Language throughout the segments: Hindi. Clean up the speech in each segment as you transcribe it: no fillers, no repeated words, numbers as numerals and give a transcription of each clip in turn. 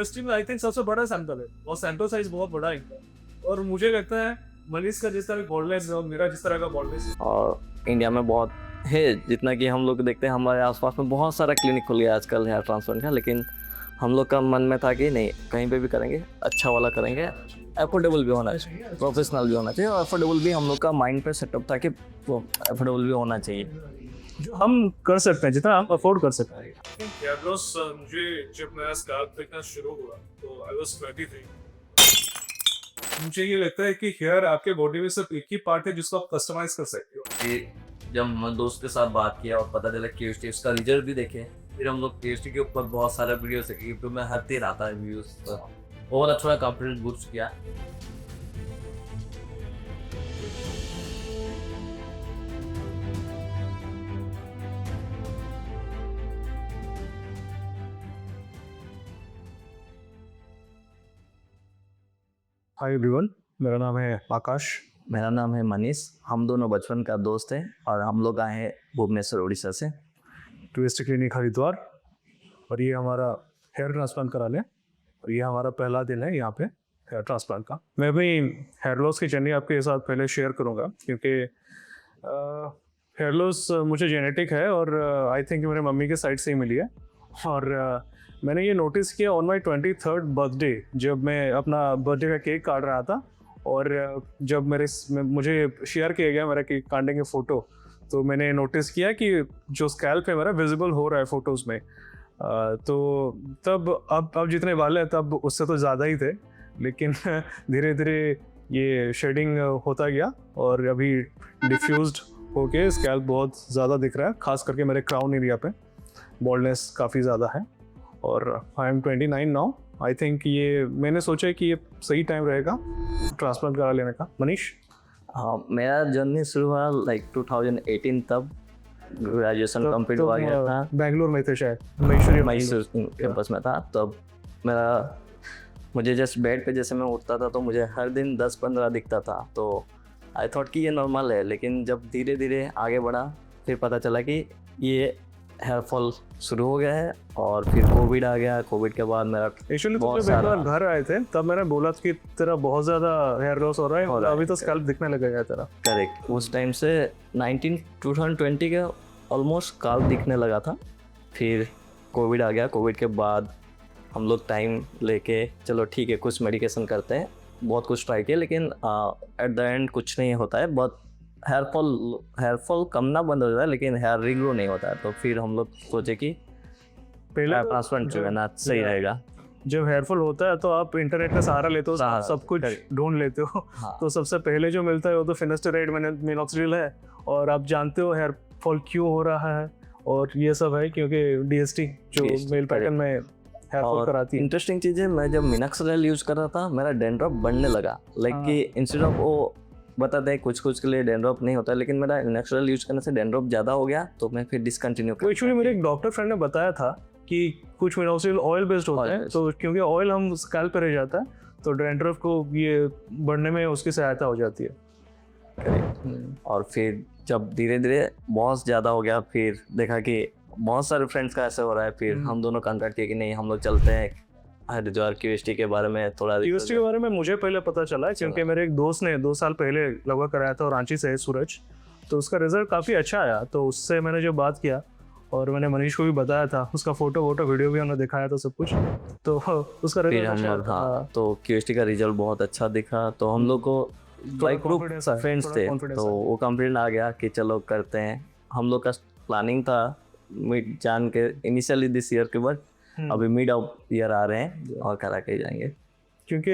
यूएसटी में आई थिंक सबसे बड़ा सैंपल है और सैंपल साइज बहुत बड़ा है इनका। और मुझे लगता है मनीष का जिस तरह बॉलनेस है और मेरा जिस तरह का बॉलनेस, और इंडिया में बहुत है, जितना कि हम लोग देखते हैं हमारे आसपास में बहुत सारा क्लिनिक खुल गया आजकल हेयर ट्रांसप्लांट का, लेकिन हम लोग का मन में था कि नहीं, कहीं पे भी करेंगे अच्छा वाला करेंगे, अफोर्डेबल भी होना चाहिए, प्रोफेशनल भी होना चाहिए, और अफोर्डेबल भी हम लोग का माइंड पे सेटअप था कि अफोर्डेबल भी होना चाहिए, जो हम कर सकते हैं, जितना हम अफोर्ड कर सकते हैं। हेयर लॉस मुझे जब मेरा स्काल्प दिखना शुरू हुआ तो आई वाज 23। मुझे ये लगता है कि हेयर आपके बॉडी में सिर्फ एक ही पार्ट है जिसको आप कस्टमाइज कर सकते हो। कि जब हम दोस्त के साथ बात किया और पता चला KUST उसका रिजल्ट भी देखे, फिर हम लोग KUST के ऊपर बहुत सारा वीडियो देखे, यूट्यूब में हर दिन आता है व्यूज, बहुत अच्छा कॉन्फिडेंस बूस्ट किया। हाय एवरीवन, मेरा नाम है आकाश। मेरा नाम है मनीष। हम दोनों बचपन का दोस्त हैं और हम लोग आए हैं भुवनेश्वर उड़ीसा से। ट्विस्ट क्लिनिक हरिद्वार, और ये हमारा हेयर ट्रांसप्लांट करा लें, और ये हमारा पहला दिन है यहाँ पे हेयर ट्रांसप्लांट का। मैं भी हेयर लॉस की जर्नी आपके साथ पहले शेयर करूँगा, क्योंकि हेयर लॉस मुझे जेनेटिक है और आई थिंक मेरे मम्मी के साइड से ही मिली है। और मैंने ये नोटिस किया ऑन माई 23rd बर्थडे, जब मैं अपना बर्थडे का केक काट रहा था, और जब मुझे शेयर किया गया मेरा केक काटने के फ़ोटो, तो मैंने नोटिस किया कि जो स्कैल्प है मेरा विजिबल हो रहा है फ़ोटोज़ में। तो तब अब जितने बाल हैं तब उससे तो ज़्यादा ही थे, लेकिन धीरे धीरे ये शेडिंग होता गया और अभी डिफ्यूज्ड होके स्कैल्प बहुत ज़्यादा दिख रहा है, खास करके मेरे क्राउन एरिया पे बॉल्डनेस काफ़ी ज़्यादा है। और I am 29 now. I think ये मैंने सोचा है कि ये सही टाइम रहेगा ट्रांसप्लांट करा लेने का। मनीष? हाँ, मेरा जर्नी शुरू हुआ लाइक 2018, तब ग्रेजुएशन कंप्लीट हुआ गया था। बेंगलोर में थे शायद, मैसूर कैंपस में था। तब मुझे जस्ट बेड पे जैसे मैं उठता था तो मुझे हर दिन 10-15 दिखता था, तो आई थॉट कि ये नॉर्मल है। लेकिन जब धीरे धीरे आगे बढ़ा, फिर पता चला कि ये हेयर फॉल शुरू हो गया है, और फिर कोविड आ गया। कोविड के बाद मेरा एक्चुअली जब एक बार घर आए थे तब मैंने बोला कि तेरा बहुत ज़्यादा हेयर लॉस हो रहा है, और अभी तो स्कैल्प दिखने लगेगा है तेरा। करेक्ट। उस टाइम से 2020 के ऑलमोस्ट स्कैल्प दिखने लगा था। फिर कोविड आ गया। कोविड के बाद हम लोग टाइम लेके चलो ठीक है कुछ मेडिकेशन करते हैं, बहुत कुछ ट्राई किया, लेकिन एट द एंड कुछ नहीं होता है। बहुत हेयर फॉल कम ना बंद हो जाता है, लेकिन हेयर रिग्रो नहीं होता है। तो फिर हम लोग सोचे कि पहले ट्रांसप्लांट जो है ना सही रहेगा। जब हेयरफॉल होता है तो आप इंटरनेट का सहारा लेते हो, सब कुछ ढूंढ लेते हो। हाँ। तो सबसे पहले जो मिलता है वो तो फिनास्टेराइड मिनॉक्सिडिल है, और आप जानते हो हेयर फॉल क्यों हो रहा है, और ये सब है क्योंकि DST जो मेल पैटर्न में हेयर फॉल कराती है। इंटरेस्टिंग चीज़ है, मैं जब मिनॉक्सिडिल यूज कर रहा था मेरा डैंड्रफ बढ़ने लगा। लाइक कि इंस्टेड ऑफ वो बताते हैं कुछ के लिए डैंड्रफ नहीं होता, लेकिन मेरा मिनॉक्सिडिल यूज करने से डैंड्रफ ज़्यादा हो गया, तो मैं फिर डिसकंटिन्यू कर। एक्चुअली मेरे एक डॉक्टर फ्रेंड ने बताया था कि कुछ मिनॉक्सिडिल ऑयल बेस्ड होता है, तो क्योंकि ऑयल हम स्कैल्प पे रह जाता है तो डैंड्रफ को ये बढ़ने में उसकी सहायता हो जाती है। और फिर जब धीरे धीरे बहुत ज़्यादा हो गया, फिर देखा कि बहुत सारे फ्रेंड्स का ऐसे हो रहा है, फिर हम दोनों कॉन्टैक्ट किए कि नहीं हम लोग चलते हैं हरिद्वार KUST के बारे में थोड़ा। KUST के बारे में मुझे पहले पता चला क्योंकि मेरे एक दोस्त ने 2 साल पहले लगभग कराया था, और रांची से है सूरज, तो उसका रिजल्ट काफ़ी अच्छा आया। तो उससे मैंने जो बात किया, और मैंने मनीष को भी बताया था, उसका फोटो वीडियो भी हमने दिखाया था, सब कुछ। तो उसका रिजल्ट अच्छा था। हाँ, तो KUST का रिजल्ट बहुत अच्छा दिखा, तो हम लोग को लाइक ग्रुप फ्रेंड्स थे, तो वो कॉन्फिडेंस आ गया कि चलो करते हैं। हम लोग का प्लानिंग था मिड जान के इनिशियली दिस ईयर के, बाद अभी मिड ऑफ ईयर आ रहे हैं और करा के जाएंगे, क्योंकि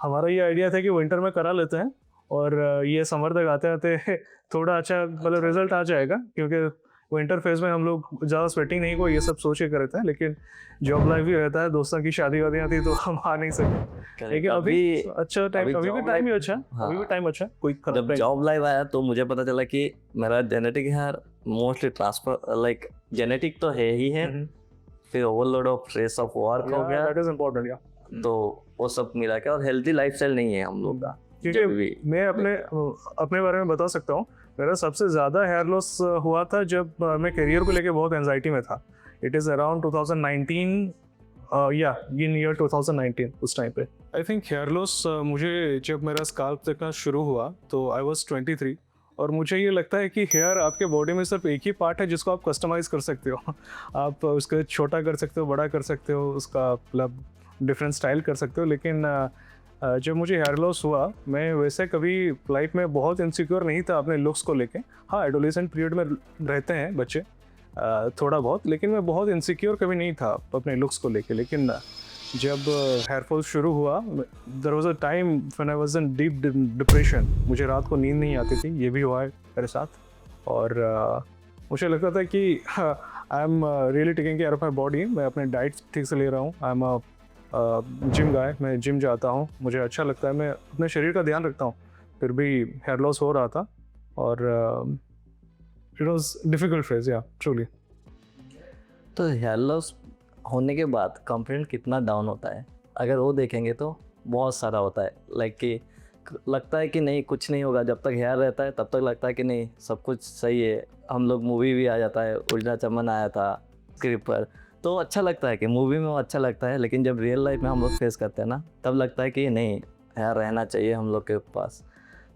हमारा ये आइडिया था कि विंटर में करा लेते हैं, और ये समर तक आते आते थोड़ा अच्छा मतलब रिजल्ट आ जाएगा, क्योंकि विंटर फेज में हम लोग ज़्यादा स्वेटिंग नहीं को ये सब सोच के करते हैं, लेकिन जॉब लाइफ भी रहता है, दोस्तों की शादी वादियाँ थी तो हम आ नहीं सकते। लेकिन अभी अच्छा टाइम, अभी भी टाइम ही अच्छा, अभी भी टाइम अच्छा, कोई जब जॉब लाइफ आया तो मुझे पता चला कि मेरा genetic hair mostly transfer like genetic तो है ही है, फिर overload of stress of work हो गया, दैट इज इम्पोर्टेंट। तो वो सब मिला के, और हेल्दी लाइफस्टाइल नहीं है हम लोग का। क्योंकि मैं अपने बारे में बता सकता हूँ, मेरा सबसे ज़्यादा हेयर लॉस हुआ था जब मैं करियर को लेके बहुत एंजाइटी में था। इट इज़ अराउंड 2019 या इन ईयर 2019 उस टाइम पे आई थिंक हेयर लॉस मुझे जब मेरा स्काल्प दिखना शुरू हुआ तो आई वाज 23 और मुझे ये लगता है कि हेयर आपके बॉडी में सिर्फ एक ही पार्ट है जिसको आप कस्टमाइज़ कर सकते हो आप उसको छोटा कर सकते हो, बड़ा कर सकते हो, उसका मतलब डिफरेंट स्टाइल कर सकते हो। लेकिन जब मुझे हेयर लॉस हुआ मैं वैसे कभी लाइफ में बहुत इनसिक्योर नहीं था अपने लुक्स को लेके। हाँ, एडोलेसेंट पीरियड में रहते हैं बच्चे थोड़ा बहुत, लेकिन मैं बहुत इनसिक्योर कभी नहीं था अपने लुक्स को लेके। लेकिन जब हेयर फॉल शुरू हुआ there was a time when I was in deep depression. मुझे रात को नींद नहीं आती थी, ये भी हुआ है मेरे साथ। और मुझे लगता था कि I am really taking care of my body, मैं अपने डाइट ठीक से ले रहा हूँ। आई एम जिम गाय, मैं जिम जाता हूँ, मुझे अच्छा लगता है, मैं अपने शरीर का ध्यान रखता हूँ। फिर भी हेयर लॉस हो रहा था और इट वाज डिफिकल्ट फेज, या ट्रूली। तो हेयर लॉस होने के बाद कॉन्फिडेंस कितना डाउन होता है, अगर वो देखेंगे तो बहुत सारा होता है। लाइक कि लगता है कि नहीं कुछ नहीं होगा, जब तक हेयर रहता है तब तक लगता है कि नहीं सब कुछ सही है। हम लोग मूवी भी आ जाता है, उल्टा चमन आया था स्क्रिप्ट पर, तो अच्छा लगता है कि मूवी में वो अच्छा लगता है, लेकिन जब रियल लाइफ में हम लोग फेस करते हैं ना तब लगता है कि नहीं हेयर रहना चाहिए हम लोग के पास।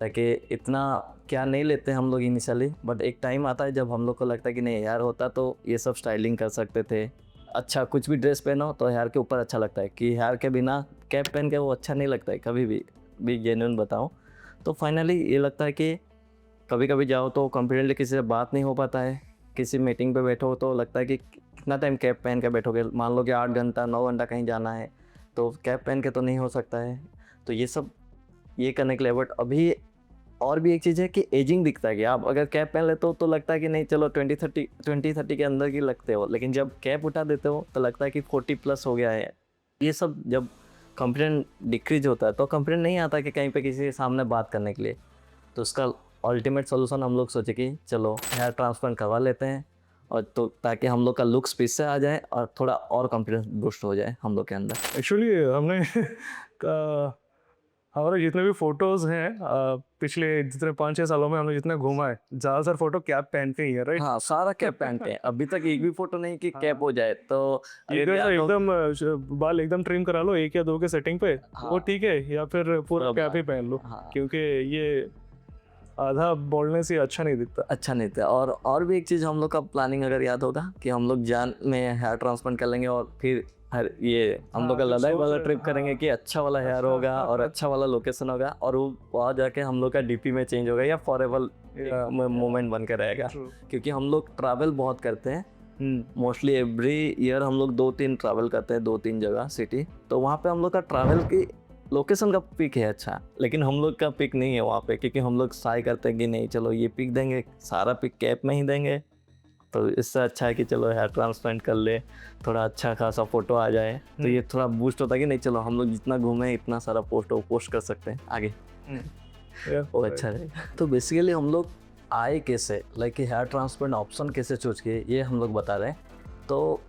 ताकि इतना क्या नहीं लेते हम लोग इनिशियली, बट एक टाइम आता है जब हम लोग को लगता है कि नहीं हेयर होता तो ये सब स्टाइलिंग कर सकते थे। अच्छा कुछ भी ड्रेस पहनो तो हेयर के ऊपर अच्छा लगता है, कि हेयर के बिना कैप पहन के वो अच्छा नहीं लगता है कभी भी जेन्युइन बताऊँ तो। फाइनली ये लगता है कि कभी कभी जाओ तो कॉन्फिडेंटली किसी से बात नहीं हो पाता है। किसी मीटिंग पे बैठो तो लगता है कि कितना टाइम कैप पहन के बैठोगे, मान लो कि 8 घंटा 9 घंटा कहीं जाना है तो कैप पहन के तो नहीं हो सकता है। तो ये सब ये करने के लिए, बट अभी और भी एक चीज़ है कि एजिंग दिखता है कि आप अगर कैप पहन लेते हो तो लगता है कि नहीं चलो 20-30 के अंदर की लगते हो, लेकिन जब कैप उठा देते हो तो लगता है कि 40+ हो गया है। ये सब जब कॉन्फिडेंस डिक्रीज होता है तो कॉन्फिडेंस नहीं आता कि कहीं पे किसी के सामने बात करने के लिए। तो उसका अल्टीमेट सोल्यूशन हम लोग सोचे कि चलो हेयर ट्रांसप्लांट करवा लेते हैं, और तो ताकि हम लोग का लुक्स पीस से आ जाए और थोड़ा और कॉन्फिडेंस बूस्ट हो जाए हम लोग के अंदर। एक्चुअली हमने हमारे जितने भी फोटोज़ हैं पिछले जितने 5-6 सालों में हमने जितने घूमा है, ज़्यादातर फोटो कैप पहन के ही है, राइट? हाँ, सारा कैप पहनते हैं, अभी तक एक भी फोटो नहीं कि कैप हो जाए। तो एकदम या तो- एकदम बाल एकदम ट्रिम करा लो 1 या 2 के सेटिंग पे, हाँ। वो ठीक है, या फिर पूरा पूरा कैप ही पहन लो, हाँ। क्योंकि ये आधा बोलने से अच्छा नहीं दिखता। अच्छा नहीं था। और भी एक चीज़ हम लोग का प्लानिंग अगर याद होगा कि हम लोग जान में हेयर ट्रांसप्लांट कर लेंगे और फिर हर ये हम लोग का हाँ, लद्दाख वाला सोच- ट्रिप करेंगे हाँ। कि अच्छा वाला हेयर होगा और अच्छा वाला लोकेशन होगा, और वो वहाँ जाके हम लोग का डीपी में चेंज होगा या फॉरएवर मोमेंट बन कर रहेगा। True. क्योंकि हम लोग ट्रैवल बहुत करते हैं, मोस्टली एवरी ईयर हम लोग 2-3 ट्रैवल करते हैं, 2-3 जगह सिटी। तो वहाँ पे हम लोग का ट्रैवल की लोकेशन का पिक है अच्छा, लेकिन हम लोग का पिक नहीं है वहाँ पे, क्योंकि हम लोग साई करते हैं कि नहीं चलो ये पिक देंगे, सारा पिक कैप में ही देंगे। तो इससे अच्छा है कि चलो हेयर ट्रांसप्लांट कर ले, थोड़ा अच्छा खासा फोटो आ जाए, तो ये थोड़ा बूस्ट होता है कि नहीं चलो हम लोग जितना घूमे इतना सारा पोस्ट कर सकते हैं आगे, वो अच्छा रहेगा। तो बेसिकली हम लोग आए कैसे, लाइक हेयर ट्रांसप्लांट ऑप्शन कैसे चूज किए ये हम लोग बता रहे हैं। तो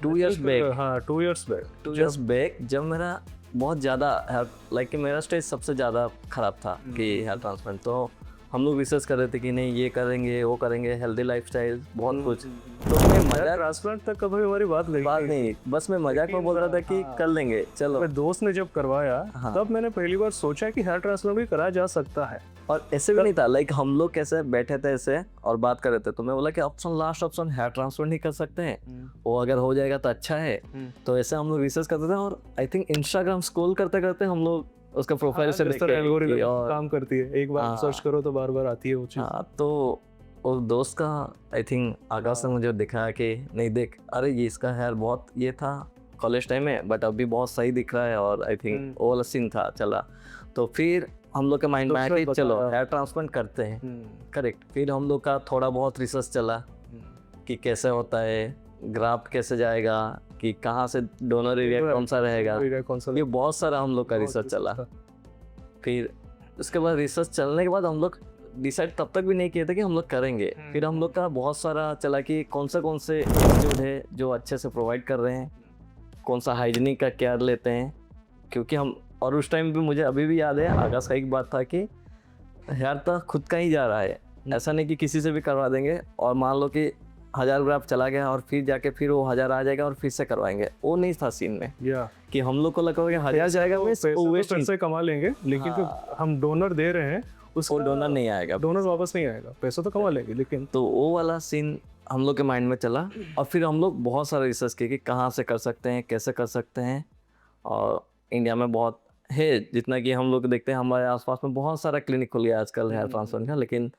2 इयर्स बैक, हाँ 2 इयर्स बैक 2 इयर्स बैक जब मेरा बहुत ज़्यादा हेयर, लाइक कि मेरा स्टेज सबसे ज़्यादा ख़राब था कि हेयर ट्रांसप्लांट, तो हम लोग रिसर्च कर रहे थे कि नहीं ये करेंगे वो करेंगे, हेल्दी लाइफस्टाइल बहुत कुछ। तो मैं मजाक ट्रांसप्लांट तक कभी हमारी बात नहीं, बस मैं मजाक में बोल रहा था कि कर लेंगे चलो। मेरे दोस्त ने जब करवाया हाँ। तब मैंने पहली बार सोचा कि हेयर ट्रांसप्लांट भी कराया जा सकता है। और ऐसे भी नहीं था, लाइक हम लोग कैसे बैठे थे ऐसे और बात कर रहे थे, तो मैं बोला कि option last option hair transplant ही कर सकते हैं, वो अगर हो जाएगा तो अच्छा है। तो ऐसे हम लोग रिसर्च करते थे, और आई थिंक इंस्टाग्राम स्क्रॉल करते करते हम लोग उसका प्रोफाइल से देख के एल्गोरिथम और काम करती है, एक बार हाँ। सर्च करो तो बार बार आती है वो चीज़। हाँ, तो उस दोस्त का आई थिंक आकाश ने मुझे दिखाया कि नहीं देख, अरे ये इसका हेयर बहुत ये था कॉलेज टाइम में, बट अभी बहुत सही दिख रहा है, और आई थिंक वो वाला सीन था चला। तो फिर हम लोग के माइंड में आया कि चलो हेयर ट्रांसप्लांट करते हैं, करेक्ट। फिर हम लोग का थोड़ा बहुत रिसर्च चला कि कैसे होता है, ग्राफ्ट कैसे जाएगा, कि कहाँ से डोनर एरिया कौन सा रहेगा, ये बहुत सारा हम लोग का रिसर्च चला। फिर उसके बाद रिसर्च चलने के बाद हम लोग डिसाइड तब तक भी नहीं किए थे कि हम लोग करेंगे। फिर हम लोग का बहुत सारा चला कि कौन से इंस्टीट्यूट है जो अच्छे से प्रोवाइड कर रहे हैं, कौन सा हाइजीनिक का केयर लेते हैं, क्योंकि हम, और उस टाइम भी मुझे अभी भी याद है आकाश का एक बात था कि हेयर तो खुद का ही जा रहा है, ऐसा नहीं कि किसी से भी करवा देंगे, और मान लो कि 1000 ग्राफ चला गया और फिर जाके फिर वो 1000 आ जाएगा और फिर से करवाएंगे, वो नहीं था सीन में। या कि हम लोग को लगा कि 1000 जाएगा वो वेस्ट पैसे कमा लेंगे, लेकिन जो हम डोनर दे रहे हैं उसको डोनर नहीं आएगा, डोनर वापस नहीं आएगा, पैसा तो कमा लेंगे लेकिन। तो वो वाला सीन हम लोग के माइंड में चला और फिर हम लोग बहुत सारा रिसर्च किए कि कहाँ से कर सकते हैं, कैसे कर सकते हैं। और इंडिया में बहुत है, जितना कि हम लोग देखते हैं हमारे आसपास में बहुत सारा क्लिनिक खुल गया आजकल हेयर ट्रांसप्लांट का, लेकिन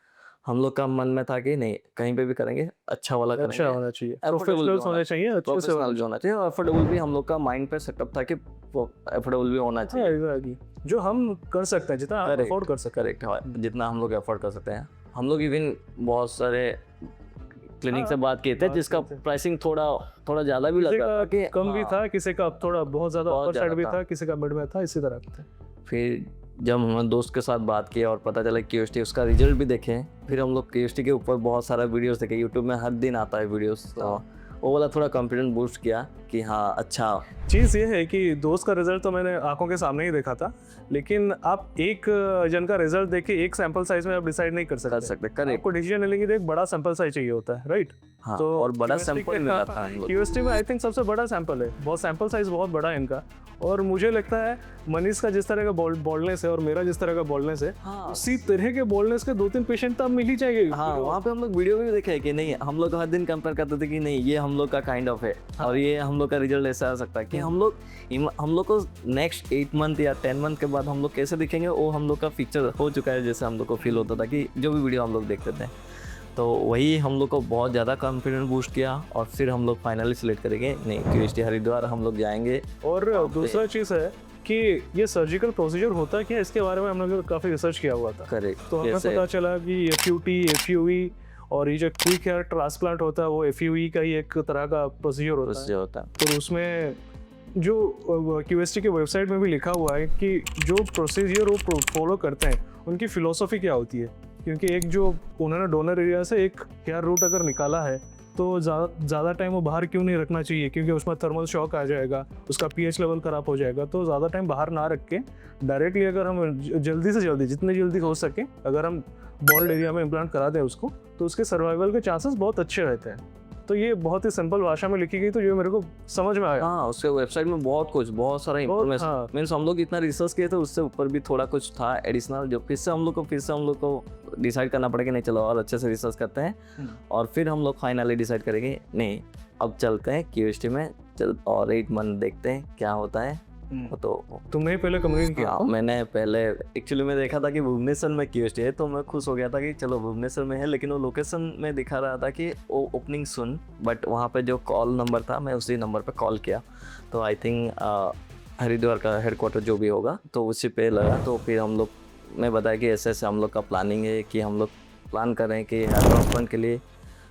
हम लोग का मन में था कि नहीं, कहीं पे भी करेंगे अच्छा वाला करेंगे, अच्छा होना चाहिए, Affordable होने चाहिए, अच्छे से प्रोफेशनल भी होना चाहिए और अफोर्डेबल भी। हम लोग का माइंड पे सेटअप था कि अफोर्डेबल भी होना चाहिए, exactly. जो हम कर सकते हैं, जितना Correct. अफोर्ड कर सकते हैं। करेक्ट, जितना हम लोग अफोर्ड कर सकते हैं। हम लोग इवन बहुत सारे क्लिनिक से बात किए थे जिसका प्राइसिंग थोड़ा ज़्यादा भी किसी लगा का कि कम भी था, किसी का थोड़ा बहुत ज़्यादा बहुत अपर साइड भी ज़्यादा था, किसी का मिड में था, इसी तरह था। फिर जब हम दोस्त के साथ बात किया और पता चला क्यूएसटी, उसका रिजल्ट भी देखे, फिर हम लोग क्यूएसटी के ऊपर बहुत सारा वीडियोस देखे, यूट्यूब में हर दिन आता है वीडियोस, तो वो वाला थोड़ा कॉन्फिडेंस बूस्ट किया कि हाँ अच्छा। चीज़ ये है कि दोस्त का रिजल्ट तो मैंने आंखों के सामने ही देखा था, लेकिन आप एक जन का रिजल्ट देख के एक सैंपल साइज में आप डिसाइड नहीं कर सकते। करेक्ट, आपको डिसीजन लेने के लिए एक बड़ा सैंपल साइज चाहिए होता है, राइट? हाँ, तो और बड़ा QST सैंपल मिला था हम लोग। QST में आई थिंक सबसे बड़ा सैंपल है, बहुत सैंपल साइज बहुत बड़ा है इनका। और मुझे लगता है मनीष का जिस तरह का बोल्डनेस है और मेरा जिस तरह का बोल्डनेस है, हाँ, उसी तरह के बोल्डनेस के 2-3 पेशेंट तो अब मिल ही जाएंगे। हाँ, वहाँ पे हम लोग वीडियो भी देखे कि नहीं, हम लोग हर दिन कंपेयर करते थे कि नहीं ये हम लोग का काइंड ऑफ है और ये हम लोग का रिजल्ट ऐसा आ सकता है कि हम लोग को नेक्स्ट 8 मंथ या 10 मंथ के बाद हम लोग कैसे दिखेंगे, वो हम लोग का पिक्चर हो चुका है, जैसे हम लोग को फील होता था कि जो भी वीडियो हम लोग देखते थे। तो वही हम लोग को बहुत ज़्यादा कॉन्फिडेंस बूस्ट किया और फिर हम लोग फाइनली सिलेक्ट करेंगे नहीं QST हरिद्वार हम लोग जाएंगे। और दूसरा चीज़ है कि ये सर्जिकल प्रोसीजर होता है क्या, इसके बारे में हम लोग काफ़ी रिसर्च किया हुआ था। करेक्ट, तो हमें पता चला कि FUT, FUE और ये जो क्विक हेयर ट्रांसप्लांट होता है वो FUE का ही एक तरह का प्रोसीजर होता है। तो उसमें जो QST की वेबसाइट में भी लिखा हुआ है कि जो प्रोसीजर वो फॉलो करते हैं उनकी फ़िलोसफी क्या होती है, क्योंकि एक जो उन्होंने डोनर एरिया से एक हेयर रूट अगर निकाला है तो ज़्यादा टाइम वो बाहर क्यों नहीं रखना चाहिए, क्योंकि उसमें थर्मल शॉक आ जाएगा, उसका pH लेवल ख़राब हो जाएगा। तो ज़्यादा टाइम बाहर ना रख के डायरेक्टली अगर हम जल्दी से जल्दी जितनी जल्दी हो सके अगर हम बॉल्ड एरिया में इम्प्लांट करा दें उसको, तो उसके सर्वाइवल के चांसेस बहुत अच्छे रहते हैं। तो ये बहुत ही सिंपल भाषा में लिखी गई, तो ये मेरे को समझ में आया। हाँ, उसके वेबसाइट में बहुत सारा इंफॉर्मेशन, मीन्स हम लोग इतना रिसर्च किए थे, उससे ऊपर भी थोड़ा कुछ था एडिशनल, जो फिर से हम लोग को डिसाइड करना पड़ेगा नहीं चलो और अच्छे से रिसर्च करते हैं और फिर हम लोग फाइनली डिसाइड करेंगे नहीं अब चलते हैं QST में और 8 मंथ देखते हैं क्या होता है। तो तुमने पहले कम्युनिकेट किया? मैंने पहले एक्चुअली में देखा था कि भुवनेश्वर में QST है, तो मैं खुश हो गया था कि चलो भुवनेश्वर में है, लेकिन वो लोकेशन में दिखा रहा था कि वो ओपनिंग सुन, बट वहाँ पे जो कॉल नंबर था मैं उसी नंबर पे कॉल किया, तो आई थिंक हरिद्वार का हेडक्वार्टर जो भी होगा तो उसी पे लगा। तो फिर हम लोग ने बताया कि ऐसे ऐसे हम लोग का प्लानिंग है कि हम लोग प्लान कर रहे हैं कि हेयर ट्रांसप्लांट के लिए।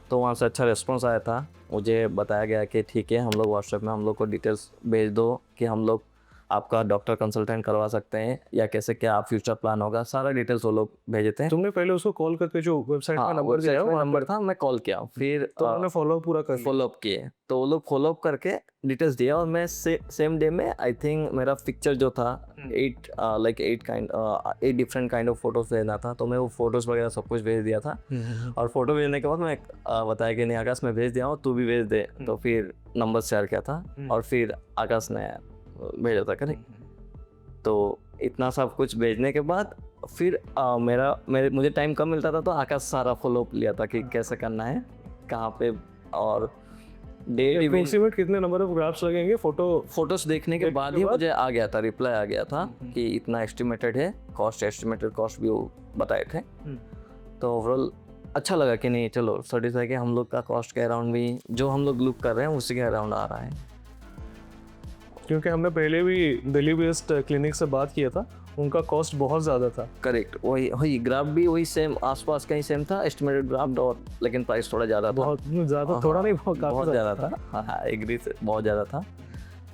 तो वहाँ से अच्छा रिस्पॉन्स आया था, मुझे बताया गया कि ठीक है हम लोग व्हाट्सएप में हम लोग को डिटेल्स भेज दो कि हम लोग आपका डॉक्टर कंसल्टेंट करवा सकते हैं या कैसे क्या फ्यूचर प्लान होगा, सारा डिटेल्स वो लोग भेजते हैं। तुमने पहले उसको कॉल करके जो वेबसाइट का नंबर दिया वो नंबर था, मैं कॉल किया, फिर तो उन्होंने फॉलोअप किए, तो वो लोग फॉलोअप करके डिटेल्स दिया और मैं सेम डे में आई थिंक मेरा पिक्चर जो था 8 डिफरेंट काइंड ऑफ फोटोज भेजना था, तो मैं वो फोटोज वगैरह सब कुछ भेज दिया था। और फोटो भेजने के बाद मैं बताया कि नहीं आकाश मैं भेज दिया हूँ, तू भी भेज दे, तो फिर नंबर शेयर किया था और फिर आकाश ने भेजा था। करेक्ट, तो इतना सब कुछ भेजने के बाद फिर मुझे टाइम कम मिलता था, तो आकाश सारा फॉलोअप लिया था कि कैसे करना है, कहाँ पे और डेट अप्रोक्सीमेट कितने नंबर ऑफ ग्राफ्स लगेंगे। फोटोज देखने के बाद ही मुझे आ गया था, रिप्लाई आ गया था कि इतना एस्टिमेटेड है, एस्टिमेटेड कॉस्ट भी वो बताए थे। तो ओवरऑल अच्छा लगा कि नहीं चलो सर्टिफाई कि हम लोग का कॉस्ट के अराउंड भी जो हम लोग लुक कर रहे हैं उसी के अराउंड आ रहा है, क्योंकि हमने पहले भी दिल्ली बेस्ड क्लिनिक से बात किया था, उनका कॉस्ट बहुत ज़्यादा था। करेक्ट, वही ग्राफ भी वही सेम आसपास का ही सेम था एस्टिमेटेड ग्राफ, और लेकिन प्राइस थोड़ा ज़्यादा था, बहुत ज़्यादा, थोड़ा नहीं बहुत ज़्यादा था। हाँ, एग्री से बहुत ज़्यादा था।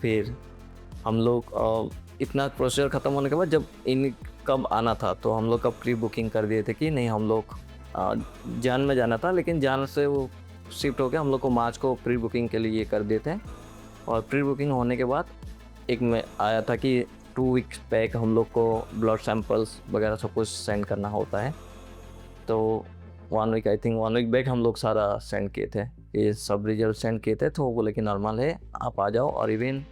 फिर हम लोग इतना प्रोसीजर ख़त्म होने के बाद जब इन कब आना था, तो हम लोग कब प्री बुकिंग कर दिए थे कि नहीं हम लोग जान में जाना था, लेकिन जान से वो शिफ्ट हो गया, हम लोग को मार्च को प्री बुकिंग के लिए ये कर दिए थे। और प्री बुकिंग होने के बाद एक में आया था कि 2 वीक्स बैक हम लोग को ब्लड सैंपल्स वगैरह सब कुछ सेंड करना होता है। तो 1 week I think 1 week back हम लोग सारा सेंड किए थे, ये सब रिजल्ट सेंड किए थे, तो वो बोले कि नॉर्मल है आप आ जाओ। और इवन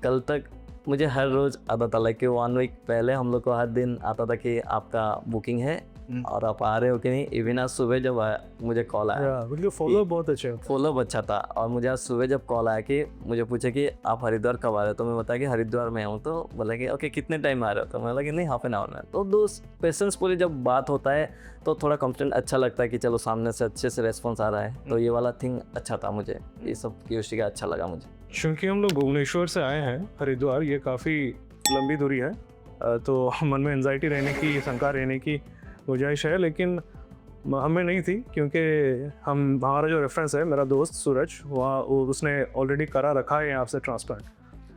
कल तक मुझे हर रोज़ आता था, लाइक 1 वीक पहले हम लोग को हर दिन आता था कि आपका बुकिंग है और आप आ रहे हो कि नहीं। इवन आज सुबह जब आया मुझे कॉल आया, बिल्कुल फॉलो बहुत अच्छे हैं। फॉलोअप अच्छा था। और मुझे आज सुबह जब कॉल आया कि मुझे पूछे कि आप हरिद्वार कब आ रहे हो, तो मैं बताया कि हरिद्वार में हूँ। तो बोला कि ओके कितने टाइम आ रहे हो, तो मैं बोला कि नहीं हाफ एन आवर में। तो दोस्त पेशेंस पूरी जब बात होता है तो थोड़ा कॉन्फिडेंट अच्छा लगता है कि चलो सामने से अच्छे से रेस्पॉन्स आ रहा है। तो ये वाला थिंग अच्छा था मुझे, ये सब क्यूरियोसिटी का अच्छा लगा मुझे। क्योंकि हम लोग भुवनेश्वर से आए हैं हरिद्वार, ये काफ़ी लंबी दूरी है, तो मन में एंजाइटी रहने की, शंका रहने की गुंजाइश है, लेकिन हमें नहीं थी, क्योंकि हमारा जो रेफरेंस है, मेरा दोस्त सूरज, वहाँ उसने ऑलरेडी करा रखा है यहाँ से ट्रांसप्लांट।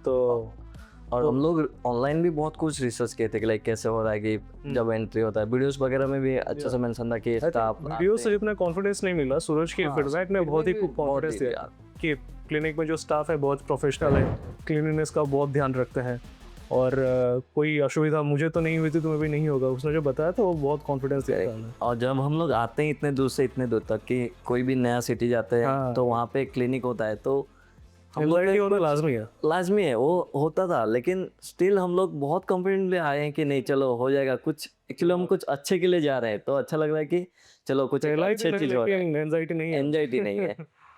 तो और हम लोग ऑनलाइन भी बहुत कुछ रिसर्च किए थे कि लाइक कैसे हो रहा है कि जब एंट्री होता है, वीडियोस वगैरह में भी अच्छे से मेंशन था कि स्टाफ वीडियो से जितना कॉन्फिडेंस नहीं मिला, सूरज के फीडबैक ने बहुत ही कॉन्फिडेंस दिया कि क्लिनिक में जो स्टाफ है बहुत प्रोफेशनल है, क्लीनिनेस का बहुत ध्यान रखते हैं, और कोई असुविधा मुझे तो नहीं हुई थी, तुम्हें भी नहीं होगा, उसने जो बताया था वो बहुत कॉन्फिडेंस दिया था। और जब हम लोग आते हैं इतने दूर से इतने दूर तक कि कोई भी नया सिटी जाते हैं तो वहाँ पे क्लिनिक होता है, तो एंजाइटी होना लाजमी है, वो होता था। लेकिन स्टिल हम लोग बहुत कॉन्फिडेंटली आए हैं कि नहीं चलो हो जाएगा कुछ। एक्चुअली हम कुछ अच्छे के लिए जा रहे हैं, तो अच्छा लग रहा है कि चलो कुछ अच्छी चीज हो रहा है। एंजाइटी नहीं है,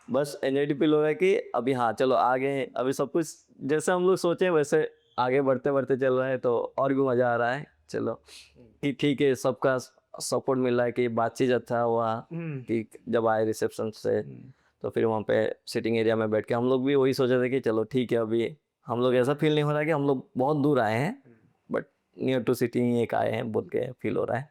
बस एंजाइटी फील हो रहा है कि अभी हाँ चलो आगे, अभी सब कुछ जैसे हम लोग सोचे वैसे आगे बढ़ते बढ़ते चल रहा है, तो और भी मज़ा आ रहा है। चलो कि ठीक है, सबका सपोर्ट मिल रहा है कि बातचीत अच्छा हुआ कि जब आए रिसेप्शन से, तो फिर वहाँ पे सिटिंग एरिया में बैठ के हम लोग भी वही सोच रहे थे कि चलो ठीक है, अभी हम लोग ऐसा फील नहीं हो रहा है कि हम लोग बहुत दूर आए हैं, बट नियर टू सिटी एक आए हैं बोल के फील हो रहा है।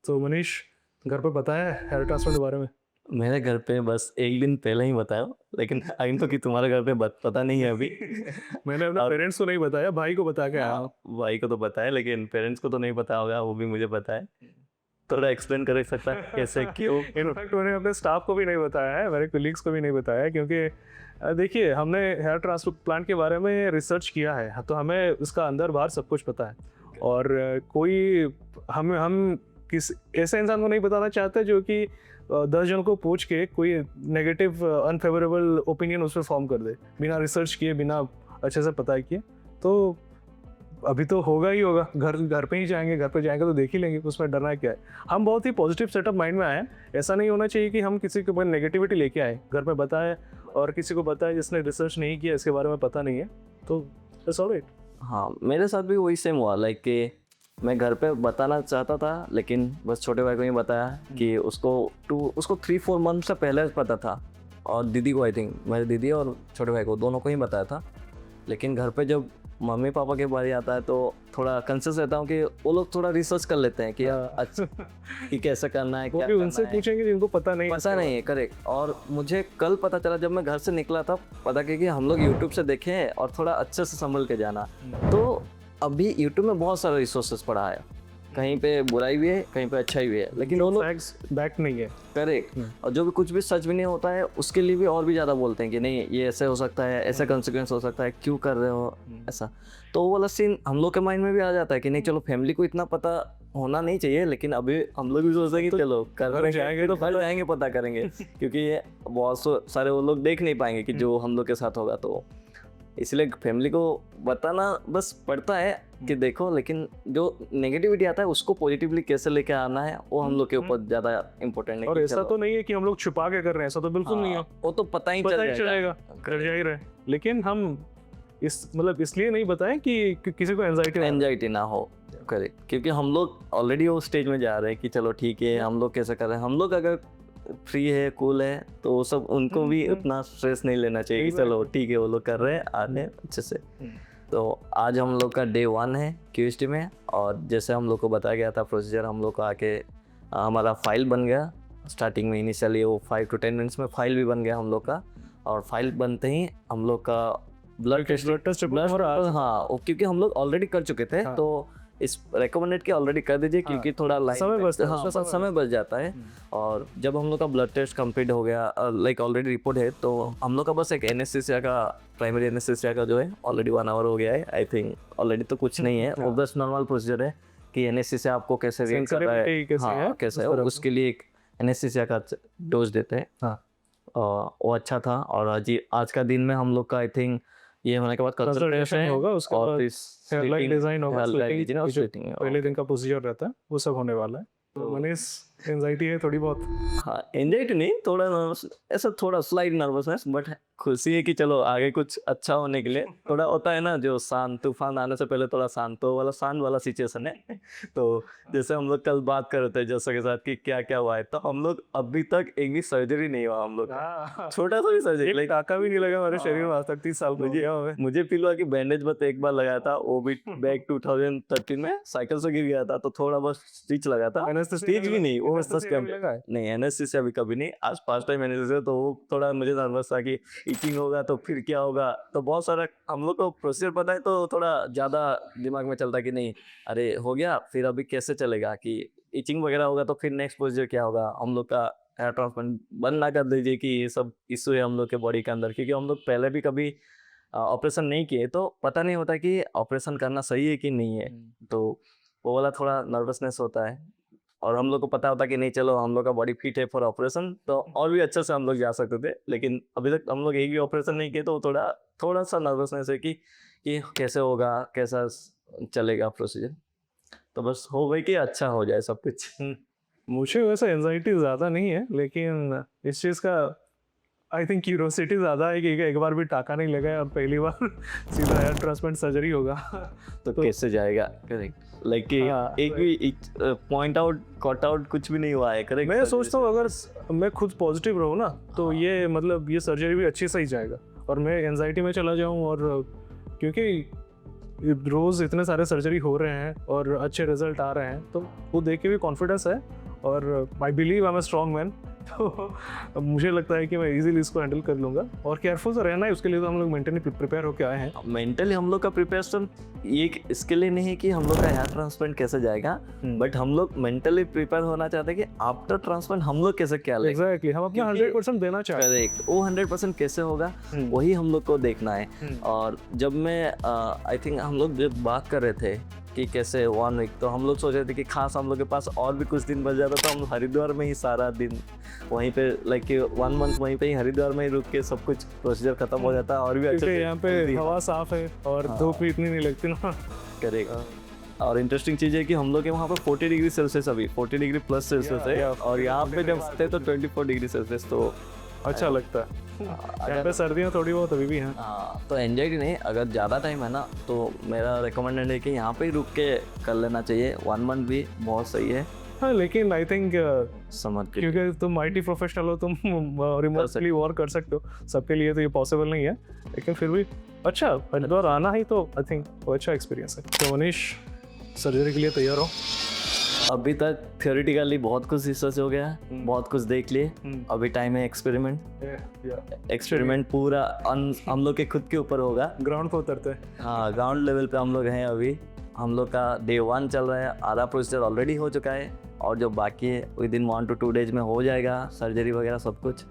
तो मनीष, घर पे बताया हेयर ट्रांसप्लांट के बारे में? मेरे घर पे बस एक दिन पहले ही बताया, लेकिन आई तो कि तुम्हारे घर पे पता नहीं है अभी। मैंने अपने पेरेंट्स को नहीं बताया, भाई को बता के आया। भाई को तो बताया, लेकिन पेरेंट्स को तो नहीं पता होगा, वो भी मुझे पता है। थोड़ा एक्सप्लेन कर सकता है कैसे क्यों? इनफैक्ट मैंने अपने स्टाफ को भी नहीं बताया है, मेरे कोलीग्स को भी नहीं बताया है, क्योंकि देखिए हमने हेयर ट्रांसप्लांट के बारे में रिसर्च किया है, तो हमें उसका अंदर बाहर सब कुछ पता है। और कोई हम किस ऐसे इंसान को नहीं बताना चाहते जो कि 10 जन को पूछ के कोई नेगेटिव अनफेवरेबल ओपिनियन उस पर फॉर्म कर दे, बिना रिसर्च किए, बिना अच्छे से पता किए। तो अभी तो होगा ही होगा, घर पे ही जाएंगे, घर पे जाएंगे तो देख ही लेंगे, उसमें डरना क्या है। हम बहुत ही पॉजिटिव सेटअप माइंड में आए, ऐसा नहीं होना चाहिए कि हम किसी के ऊपर नेगेटिविटी लेके आए, घर पे बताएं और किसी को बताएं जिसने रिसर्च नहीं किया, इसके बारे में पता नहीं है, तो दैट्स ऑलराइट। हाँ, मेरे साथ भी वही सेम हुआ, लाइक कि मैं घर पे बताना चाहता था, लेकिन बस छोटे भाई को ही बताया कि उसको 3-4 मंथ से पहले पता था, और दीदी को, आई थिंक मेरी दीदी और छोटे भाई को दोनों को ही बताया था। लेकिन घर पे जब मम्मी पापा के बारे आता है तो थोड़ा कंसियस रहता हूँ कि वो लोग थोड़ा रिसर्च कर लेते हैं कि अच्छा कि कैसे करना है, क्या करना उनसे पूछेंगे जिनको पता नहीं है। करेक्ट। और मुझे कल पता चला जब मैं घर से निकला था, पता कि हम लोग यूट्यूब से देखे हैं और थोड़ा अच्छे से संभल के जाना। तो अभी यूट्यूब में बहुत सारे रिसोर्सेज पढ़ा है, कहीं पे बुराई भी है, कहीं पे अच्छाई भी है, लेकिन दोनों फैक्ट्स बैक नहीं है। करेक्ट। और जो भी कुछ भी सच भी नहीं होता है उसके लिए भी और भी ज़्यादा बोलते हैं कि नहीं ये ऐसे हो सकता है, ऐसा कॉन्सिक्वेंस हो सकता है, क्यों कर रहे हो ऐसा। तो वो वाला सीन हम लोग के माइंड में भी आ जाता है कि नहीं चलो फैमिली को इतना पता होना नहीं चाहिए, लेकिन अभी हम लोग भी सोचते हैं कि चलो कर जाएंगे तो घर जाएंगे पता करेंगे, क्योंकि ये बहुत सारे वो लोग देख नहीं पाएंगे कि जो हम लोग के साथ होगा। तो इसलिए फैमिली को बताना बस पड़ता है कि देखो, लेकिन जो नेगेटिविटी आता है उसको पॉजिटिवली कैसे लेके आना है वो हम लोग के ऊपर ज़्यादा इम्पोर्टेंट है। और ऐसा तो नहीं है कि हम लोग छुपा के कर रहे हैं, ऐसा तो बिल्कुल नहीं है, वो तो पता ही चलेगा, कर जा ही रहे। लेकिन हम इसलिए नहीं बताएं कि किसी को एंजाइटी ना हो। करेक्ट। क्योंकि हम लोग ऑलरेडी वो स्टेज में जा रहे हैं कि चलो ठीक है, हम लोग कैसे कर रहे हैं, हम लोग अगर फ्री है, कूल है, तो वो सब उनको भी उतना स्ट्रेस नहीं लेना चाहिए कि चलो ठीक है वो लोग कर रहे हैं, आ रहे हैं अच्छे से। तो आज हम लोग का डे 1 है क्यूएसटी में, और जैसे हम लोग को बताया गया था प्रोसीजर, हम लोग को आके हमारा फाइल बन गया। स्टार्टिंग में इनिशियली वो 5 to 10 मिनट्स में फाइल भी बन गया हम लोग का, और फाइल बनते ही हम लोग का ब्लड टेस्ट हाँ, क्योंकि हम लोग ऑलरेडी कर चुके थे। हाँ। तो इस रेकमेंडेड के ऑलरेडी कर दीजिए, क्योंकि थोड़ा समय बच जाता है। और जब हम लोग का ब्लड टेस्ट कंप्लीट हो गया, लाइक ऑलरेडी रिपोर्ट है, तो हम लोग का बस एक एनेस्थीसिया का, प्राइमरी एनेस्थीसिया का जो है ऑलरेडी 1 आवर हो गया है। आई थिंक ऑलरेडी तो कुछ नहीं है, वो बस नॉर्मल प्रोसीजर है कि एनेस्थीसिया आपको कैसे रिएक्ट कर रहा है, कैसे है, उसके लिए एक एनेस्थीसिया का डोज देते हैं। हाँ। वो अच्छा था। और आज का दिन में हम लोग का आई थिंक ये होने के बाद कंसल्टेशन होगा, उसके और बाद फिर हेयर लाइन डिजाइन होगा, डिजाइन और जो स्लीपिंग। पहले दिन का प्रोसीजर रहता है वो सब होने वाला है। तो मनीष, एंजाइटी है थोड़ी बहुत? हाँ, एंजाइटी नहीं, थोड़ा नर्वस, ऐसा थोड़ा स्लाइट नर्वसनेस, बट खुशी है कि चलो आगे कुछ अच्छा होने के लिए थोड़ा होता है ना, जो शांत तूफान आने से पहले थोड़ा शांत वाला सिचुएशन है। तो जैसे हम लोग कल बात कर रहे थे जैसा के साथ कि क्या क्या हुआ है, तो हम लोग अभी तक एक भी सर्जरी नहीं हुआ हम लोग, छोटा सा भी सर्जरी, एक टाका भी नहीं लगा हमारे शरीर में आज तक। 30 साल मुझे फील हुआ कि बैंडेज बस एक बार लगाया था, वो भी बैक 2013 में साइकिल से गिर गया था, तो थोड़ा बस स्टिच लगा था, स्टिच भी नहीं, वो बस नहीं, एनेस्थीसिया भी कभी नहीं। आज फर्स्ट टाइम एनेस्थीसिया, तो वो थोड़ा मुझे नर्वस था कि इचिंग होगा तो फिर क्या होगा। तो बहुत सारा हम लोग को प्रोसीजर पता है, तो थोड़ा ज़्यादा दिमाग में चलता कि नहीं अरे हो गया, फिर अभी कैसे चलेगा, कि इचिंग वगैरह होगा तो फिर नेक्स्ट प्रोसीजर क्या होगा, हम लोग का हेयर ट्रांसप्लांट बंद ना कर दीजिए कि ये सब इशू है हम लोग के बॉडी के अंदर, क्योंकि हम लोग पहले भी कभी ऑपरेशन नहीं किए, तो पता नहीं होता कि ऑपरेशन करना सही है कि नहीं है। तो वो वाला थोड़ा नर्वसनेस होता है। और हम लोग को पता होता कि नहीं चलो हम लोग का बॉडी फिट है फॉर ऑपरेशन, तो और भी अच्छे से हम लोग जा सकते थे, लेकिन अभी तक हम लोग एक भी ऑपरेशन नहीं किए, तो थोड़ा सा नर्वसनेस है कि कैसे होगा, कैसा चलेगा प्रोसीजर। तो बस हो गई कि अच्छा हो जाए सब कुछ। मुझे वैसे एंजाइटी ज़्यादा नहीं है, लेकिन इस चीज़ का आई थिंक क्यूरोसिटी ज़्यादा है कि एक बार भी टाका नहीं लगा है और पहली बार सीधा हेयर ट्रांसप्लांट सर्जरी होगा। तो कैसे जाएगा, करेक्ट, लाइक कि एक भी पॉइंट आउट कट आउट कुछ भी नहीं हुआ है, करेक्ट। मैं सोचता हूँ अगर मैं खुद पॉजिटिव रहूँ ना, तो ये मतलब ये सर्जरी भी अच्छी से ही जाएगा, और मैं एंजाइटी में चला जाऊँ, और क्योंकि रोज़ इतने सारे सर्जरी हो रहे हैं और अच्छे रिजल्ट आ रहे हैं, तो वो देख के भी कॉन्फिडेंस है, और I believe I am a strong man. तो मुझे लगता है कि मैं इजीली इसको हैंडल कर लूँगा, और केयरफुल तो रहना है, उसके लिए तो हम लोग मेंटली प्रिपेयर होकर आए हैं। मेंटली हम लोग का प्रिपरेशन ये इसके लिए नहीं है कि हम लोग का हेयर ट्रांसप्लांट कैसे जाएगा, बट हम लोग मेंटली प्रिपेयर होना चाहते हैं कि आफ्टर ट्रांसप्लांट हम लोग कैसे क्या लेंगे। एग्जैक्टली, हम अपना 100% देना चाहते हैं। करेक्ट, वो 100% कैसे होगा वही हम लोग को देखना है। और जब मैं आई थिंक हम लोग जब बात कर रहे थे कि कैसे 1 वीक, तो हम लोग सोच रहे थे कि खास हम लोग के पास और भी कुछ दिन बच जाता, तो हम हरिद्वार में ही सारा दिन वहीं पे लाइक 1 मंथ वहीं पे ही हरिद्वार में ही रुक के सब कुछ प्रोसीजर खत्म हो जाता है, और भी अच्छे से यहाँ पे हवा साफ है और धूप भी इतनी नहीं लगती ना। करेक्ट। और इंटरेस्टिंग चीज़ है कि हम लोग के वहाँ पे 40 डिग्री सेल्सियस, अभी 40 डिग्री प्लस सेल्सियस है, और यहाँ पे जब आते तो 24 डिग्री सेल्सियस, तो अच्छा लगता है। यहाँ पे सर्दियाँ थोड़ी बहुत अभी भी हैं। हाँ, तो एंजाइटी नहीं, अगर ज़्यादा टाइम है ना, तो मेरा रिकमेंडेड है कि यहाँ पे ही रुक के कर लेना चाहिए। 1 मंथ भी बहुत सही है। हाँ, लेकिन आई थिंक समझ के, क्योंकि तुम IT प्रोफेशनल हो, तुम रिमोटली वर्क कर सकते हो, सबके लिए तो ये पॉसिबल नहीं है, लेकिन फिर भी अच्छा हरिद्वार आना ही तो आई थिंक वो अच्छा एक्सपीरियंस है। तो मनीष, सर्जरी के लिए तैयार हो? अभी तक थियोरेटिकली बहुत कुछ रिसर्च हो गया, बहुत कुछ देख लिए, अभी टाइम है एक्सपेरिमेंट पूरा हम लोग के खुद के ऊपर होगा। ग्राउंड पे उतरते हैं। हाँ, ग्राउंड लेवल पे हम लोग हैं अभी। हम लोग का डे 1 चल रहा है, आधा प्रोसीजर ऑलरेडी हो चुका है, और जो बाकी है विद इन 1 to 2 डेज में हो जाएगा, सर्जरी वगैरह सब कुछ।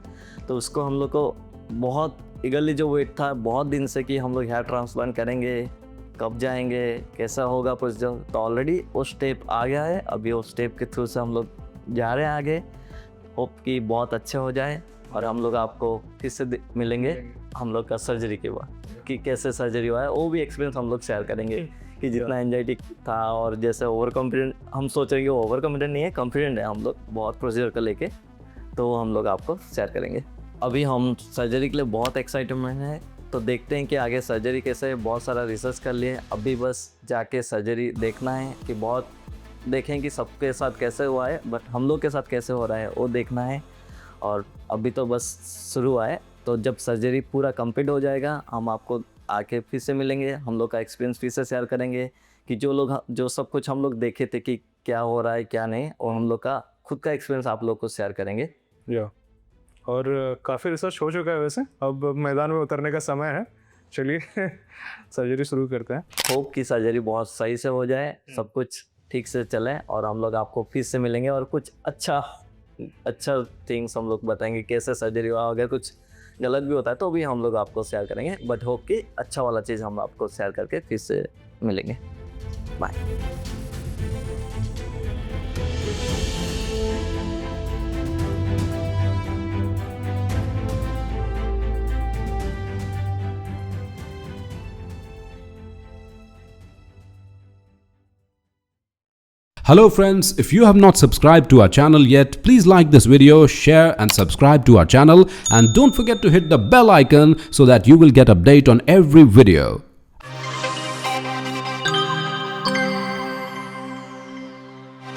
तो उसको हम लोग को बहुत ईगरली जो वेट था बहुत दिन से कि हम लोग हेयर ट्रांसप्लांट करेंगे, कब जाएंगे, कैसा होगा प्रोसीजर, तो ऑलरेडी वो स्टेप आ गया है। अभी वो स्टेप के थ्रू से हम लोग जा रहे हैं आगे। होप कि बहुत अच्छा हो जाए, और हम लोग आपको फिर से मिलेंगे हम लोग का सर्जरी के बाद कि कैसे सर्जरी हुआ है, वो भी एक्सपीरियंस हम लोग शेयर करेंगे कि जितना एंजाइटी था, और जैसे ओवर कॉन्फिडेंट हम सोच रहे हैं कि वो ओवर कॉन्फिडेंट नहीं है, कॉन्फिडेंट है हम लोग बहुत प्रोसीजर को लेके, तो हम लोग आपको शेयर करेंगे। अभी हम सर्जरी के लिए बहुत एक्साइटमेंट है, तो देखते हैं कि आगे सर्जरी कैसे है। बहुत सारा रिसर्च कर लिए, अभी बस जाके सर्जरी देखना है कि बहुत देखें कि सबके साथ कैसे हुआ है, बट हम लोग के साथ कैसे हो रहा है वो देखना है। और अभी तो बस शुरू हुआ है, तो जब सर्जरी पूरा कंप्लीट हो जाएगा हम आपको आके फिर से मिलेंगे, हम लोग का एक्सपीरियंस फिर से शेयर करेंगे कि जो सब कुछ हम लोग देखे थे कि क्या हो रहा है क्या नहीं, और हम लोग का खुद का एक्सपीरियंस आप लोग को शेयर करेंगे। और काफ़ी रिसर्च हो चुका है वैसे, अब मैदान में उतरने का समय है। चलिए सर्जरी शुरू करते हैं। होप कि सर्जरी बहुत सही से हो जाए, सब कुछ ठीक से चले, और हम लोग आपको फिर से मिलेंगे और कुछ अच्छा थिंग्स हम लोग बताएंगे कैसे सर्जरी हुआ। अगर कुछ गलत भी होता है तो भी हम लोग आपको शेयर करेंगे, बट होप कि अच्छा वाला चीज़ हम आपको शेयर करके फिर से मिलेंगे। Bye. Hello friends, if you have not subscribed to our channel yet, please like this video, share and subscribe to our channel, and don't forget to hit the bell icon so that you will get update on every video.